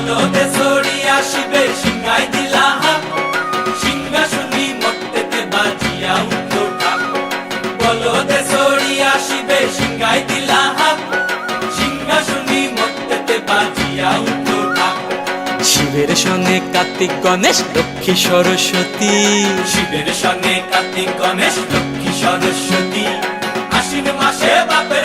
বলদে ছড়িয়া শিবে সিংহাই দিলা হাত, সিংহাসনী মর্তেতে বাজিয়া উঠল ঢাক। বলদে ছড়িয়া শিবে সিংহাই দিলা হাত, সিংহাসনী মর্তেতে বাজিয়া উঠল ঢাক। শিবের সঙ্গে কার্তিক গণেশ লক্ষ্মী সরস্বতী, শিবের সঙ্গে কার্তিক গণেশ লক্ষ্মী সরস্বতী, আশ্বিন মাসে বাপের